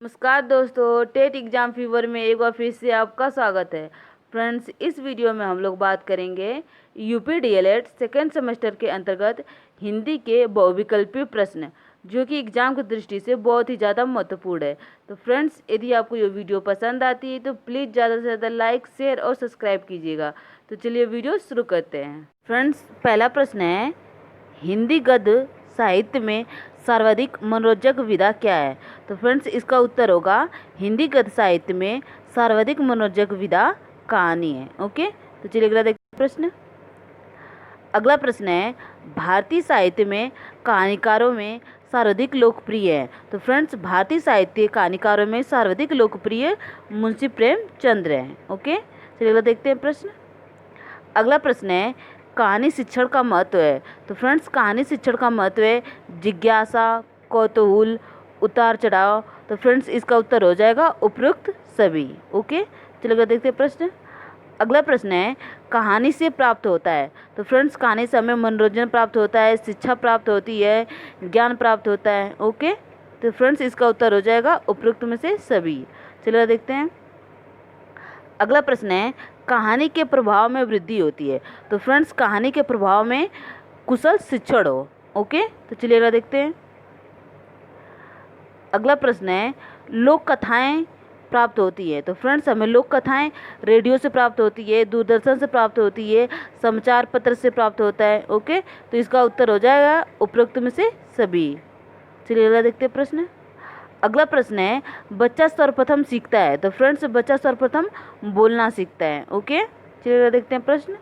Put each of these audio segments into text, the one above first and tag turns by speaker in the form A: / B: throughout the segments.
A: नमस्कार दोस्तों, TET exam fever में एक बार फिर से आपका स्वागत है। फ्रेंड्स, इस वीडियो में हम लोग बात करेंगे यूपी डीएलएड सेकेंड सेमेस्टर के अंतर्गत हिंदी के बहुविकल्पीय प्रश्न, जो कि एग्जाम की दृष्टि से बहुत ही ज़्यादा महत्वपूर्ण है। तो फ्रेंड्स, यदि आपको ये वीडियो पसंद आती है तो प्लीज़ ज़्यादा से ज़्यादा लाइक, शेयर और सब्सक्राइब कीजिएगा। तो चलिए वीडियो शुरू करते हैं। फ्रेंड्स, पहला प्रश्न है, हिंदी गद्य साहित्य में सर्वाधिक मनोरंजक विधा क्या है? तो फ्रेंड्स, इसका उत्तर होगा हिंदी गद्य साहित्य में सर्वाधिक मनोरंजक विधा कहानी है। ओके, तो चलिए अगला देखते हैं प्रश्न। अगला प्रश्न है, भारतीय साहित्य में कहानीकारों में सर्वाधिक लोकप्रिय है? तो फ्रेंड्स, भारतीय साहित्य कहानीकारों में सर्वाधिक लोकप्रिय मुंशी प्रेमचंद्र हैं। ओके, चलिए अगला देखते हैं प्रश्न। अगला प्रश्न है, कहानी शिक्षण का महत्व है? तो फ्रेंड्स, कहानी शिक्षण का महत्व है जिज्ञासा, कौतूहल, उतार चढ़ाव। तो फ्रेंड्स, इसका उत्तर हो जाएगा उपयुक्त सभी। ओके, चलिए देखते हैं प्रश्न। अगला प्रश्न है, कहानी से प्राप्त होता है? तो फ्रेंड्स, कहानी से हमें मनोरंजन प्राप्त होता है, शिक्षा प्राप्त होती है, ज्ञान प्राप्त होता है। ओके, तो फ्रेंड्स, इसका उत्तर हो जाएगा उपयुक्त में से सभी। चलिए देखते हैं। अगला प्रश्न है, कहानी के प्रभाव में वृद्धि होती है? तो फ्रेंड्स, कहानी के प्रभाव में कुशल शिक्षण हो। ओके, तो चलिए अगला देखते हैं। अगला प्रश्न है, लोक कथाएं प्राप्त होती है? तो फ्रेंड्स, हमें लोक कथाएं रेडियो से प्राप्त होती है, दूरदर्शन से प्राप्त होती है, समाचार पत्र से प्राप्त होता है। ओके, तो इसका उत्तर हो जाएगा उपयुक्त में से सभी। चलिए अगला देखते हैं प्रश्न। अगला प्रश्न है, बच्चा सर्वप्रथम सीखता है? तो फ्रेंड्स, बच्चा सर्वप्रथम बोलना सीखता है। ओके, चलिए देखते हैं प्रश्न।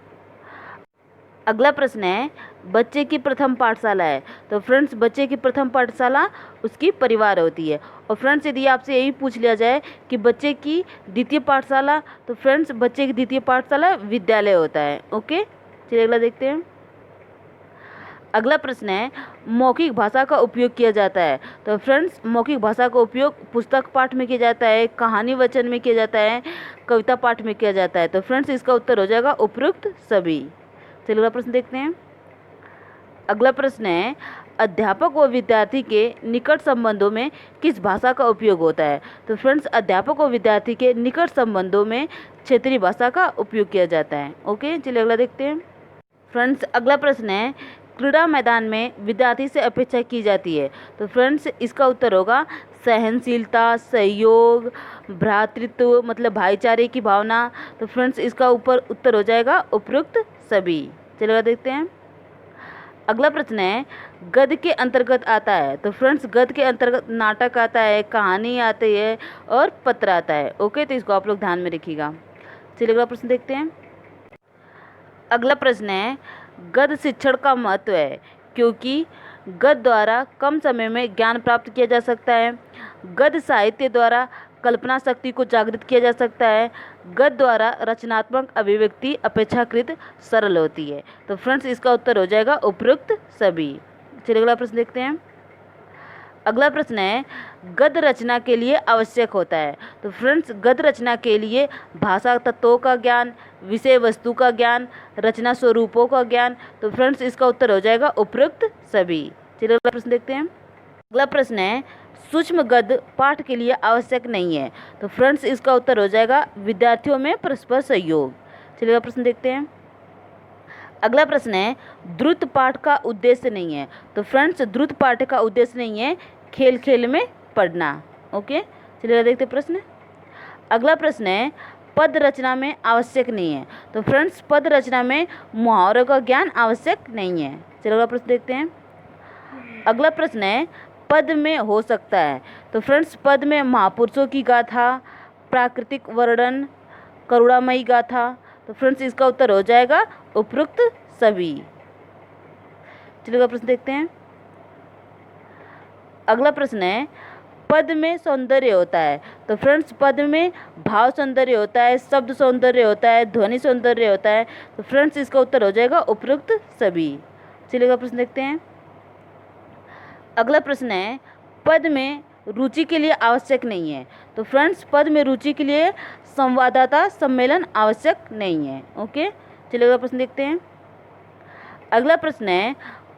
A: अगला प्रश्न है, बच्चे की प्रथम पाठशाला है? तो फ्रेंड्स, बच्चे की प्रथम पाठशाला उसकी परिवार होती है। और फ्रेंड्स, यदि आपसे यही पूछ लिया जाए कि बच्चे की द्वितीय पाठशाला, तो फ्रेंड्स, बच्चे की द्वितीय पाठशाला विद्यालय होता है। ओके, चलिए अगला देखते हैं। अगला प्रश्न है, मौखिक भाषा का उपयोग किया जाता है? तो फ्रेंड्स, मौखिक भाषा का उपयोग पुस्तक पाठ में किया जाता है, कहानी वचन में किया जाता है, कविता पाठ में किया जाता है। तो फ्रेंड्स, इसका उत्तर हो जाएगा उपयुक्त सभी। चलिए अगला प्रश्न देखते हैं। अगला प्रश्न है, अध्यापक व विद्यार्थी के निकट संबंधों में किस भाषा का उपयोग होता है? तो फ्रेंड्स, अध्यापक व विद्यार्थी के निकट संबंधों में क्षेत्रीय भाषा का उपयोग किया जाता है। ओके, चलिए अगला देखते हैं। फ्रेंड्स, अगला प्रश्न है, क्रीड़ा मैदान में विद्यार्थी से अपेक्षा की जाती है? तो फ्रेंड्स, इसका उत्तर होगा सहनशीलता, सहयोग, भ्रातृत्व मतलब भाईचारे की भावना। तो फ्रेंड्स, इसका उत्तर हो जाएगा उपयुक्त सभी। चलिए देखते हैं। अगला प्रश्न है, गद्य के अंतर्गत आता है? तो फ्रेंड्स, गद्य के अंतर्गत नाटक आता है, कहानी आती है और पत्र आता है। ओके, तो इसको आप लोग ध्यान में रखिएगा। चलिए अगला प्रश्न देखते हैं। अगला प्रश्न है, गद्य शिक्षण का महत्व है क्योंकि गद्य द्वारा कम समय में ज्ञान प्राप्त किया जा सकता है, गद्य साहित्य द्वारा कल्पना शक्ति को जागृत किया जा सकता है, गद्य द्वारा रचनात्मक अभिव्यक्ति अपेक्षाकृत सरल होती है। तो फ्रेंड्स, इसका उत्तर हो जाएगा उपयुक्त सभी। चलिए अगला प्रश्न देखते हैं। अगला प्रश्न है, गद्य रचना के लिए आवश्यक होता है? तो फ्रेंड्स, गद्य रचना के लिए भाषा तत्वों का ज्ञान, विषय वस्तु का ज्ञान, रचना स्वरूपों का ज्ञान। तो फ्रेंड्स, इसका उत्तर हो जाएगा उपयुक्त सभी। चलिए अगला प्रश्न देखते हैं। अगला प्रश्न है, सूक्ष्म गद्य पाठ के लिए आवश्यक नहीं है? तो फ्रेंड्स, इसका उत्तर हो जाएगा विद्यार्थियों में परस्पर सहयोग। चलिए अगला प्रश्न देखते हैं। अगला प्रश्न है, द्रुत पाठ का उद्देश्य नहीं है? तो फ्रेंड्स, द्रुत पाठ का उद्देश्य नहीं है खेल खेल में पढ़ना। ओके, चलिए देखते हैं प्रश्न। अगला प्रश्न है, पद रचना में आवश्यक नहीं है? तो फ्रेंड्स, पद रचना में मुहावरों का ज्ञान आवश्यक नहीं है। चलिए अगला प्रश्न देखते हैं। अगला प्रश्न है, पद में हो सकता है? तो फ्रेंड्स, पद में महापुरुषों की गाथा, प्राकृतिक वर्णन, करुणामयी गाथा। तो फ्रेंड्स, इसका उत्तर हो जाएगा उपयुक्त सभी। चलिए प्रश्न देखते हैं। अगला प्रश्न है, पद में सौंदर्य होता है? तो फ्रेंड्स, पद में भाव सौंदर्य होता है, शब्द सौंदर्य होता है, ध्वनि सौंदर्य होता है। तो फ्रेंड्स, इसका उत्तर हो जाएगा उपयुक्त सभी। चलिए प्रश्न देखते हैं। अगला प्रश्न है, पद में रुचि के लिए आवश्यक नहीं है? तो फ्रेंड्स, पद में रुचि के लिए संवाददाता सम्मेलन आवश्यक नहीं है। ओके, चलिए अगला प्रश्न देखते हैं। अगला प्रश्न है,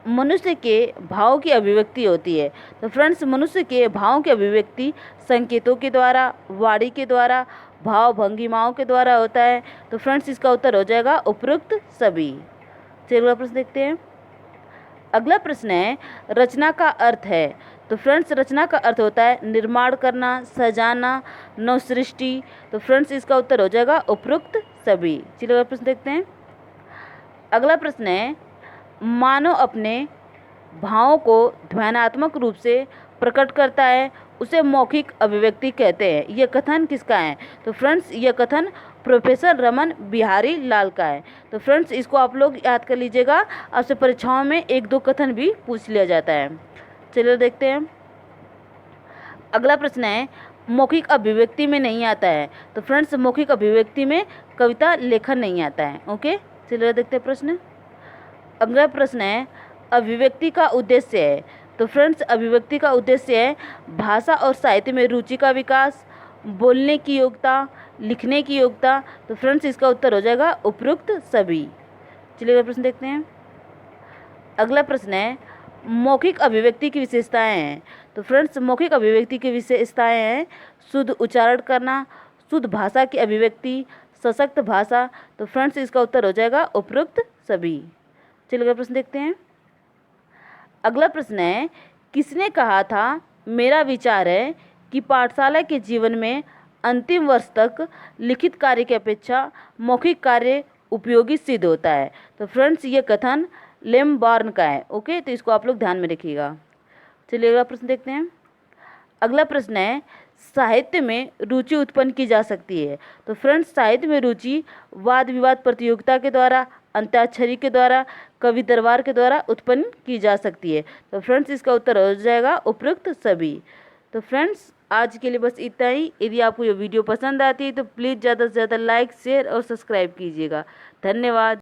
A: मनुष्य के भाव की अभिव्यक्ति होती है। तो फ्रेंड्स, मनुष्य के भाव की अभिव्यक्ति संकेतों के द्वारा, वाणी के द्वारा, भाव भंगिमाओं के द्वारा होता है। तो फ्रेंड्स, इसका उत्तर हो जाएगा उपरोक्त सभी। चलिए अगला प्रश्न देखते हैं। अगला प्रश्न है, रचना का अर्थ है। तो फ्रेंड्स, रचना का अर्थ होता है निर्माण करना, सजाना, नव सृष्टि। तो फ्रेंड्स, इसका उत्तर हो जाएगा उपरोक्त सभी। चलिए अगला प्रश्न देखते हैं। अगला प्रश्न है, मानव अपने भावों को ध्वन्यात्मक रूप से प्रकट करता है, उसे मौखिक अभिव्यक्ति कहते हैं। यह कथन किसका है? तो फ्रेंड्स, यह कथन प्रोफेसर रमन बिहारी लाल का है। तो फ्रेंड्स, इसको आप लोग याद कर लीजिएगा, आपसे परीक्षाओं में 1-2 कथन भी पूछ लिया जाता है। चलिए देखते हैं। अगला प्रश्न है, मौखिक अभिव्यक्ति में नहीं आता है। तो फ्रेंड्स, मौखिक अभिव्यक्ति में कविता लेखन नहीं आता है। ओके, चलिए देखते हैं प्रश्न। अगला प्रश्न है, अभिव्यक्ति का उद्देश्य है। तो फ्रेंड्स, अभिव्यक्ति का उद्देश्य है भाषा और साहित्य में रुचि का विकास, बोलने की योग्यता, लिखने की योग्यता। तो फ्रेंड्स, इसका उत्तर हो जाएगा उपरोक्त सभी। चलिए अगला प्रश्न देखते हैं। अगला प्रश्न है, मौखिक अभिव्यक्ति की विशेषताएं हैं। तो फ्रेंड्स, मौखिक अभिव्यक्ति की विशेषताएं हैं शुद्ध उच्चारण करना, शुद्ध भाषा की अभिव्यक्ति, सशक्त भाषा। तो फ्रेंड्स, इसका उत्तर हो जाएगा उपरोक्त सभी। चलिए अगला प्रश्न देखते हैं। अगला प्रश्न है, किसने कहा था मेरा विचार है कि पाठशाला के जीवन में अंतिम वर्ष तक लिखित कार्य की अपेक्षा मौखिक कार्य उपयोगी सिद्ध होता है। तो फ्रेंड्स, ये कथन लेम्बार्न का है। ओके, तो इसको आप लोग ध्यान में रखिएगा। चलिए अगला प्रश्न देखते हैं। अगला प्रश्न है, साहित्य में रुचि उत्पन्न की जा सकती है। तो फ्रेंड्स, साहित्य में रुचि वाद विवाद प्रतियोगिता के द्वारा, अंत्याक्षरी के द्वारा, कवि दरबार के द्वारा उत्पन्न की जा सकती है। तो फ्रेंड्स, इसका उत्तर हो जाएगा उपरोक्त सभी। तो फ्रेंड्स, आज के लिए बस इतना ही। यदि आपको ये वीडियो पसंद आती है तो प्लीज़ ज़्यादा से ज़्यादा लाइक, शेयर और सब्सक्राइब कीजिएगा। धन्यवाद।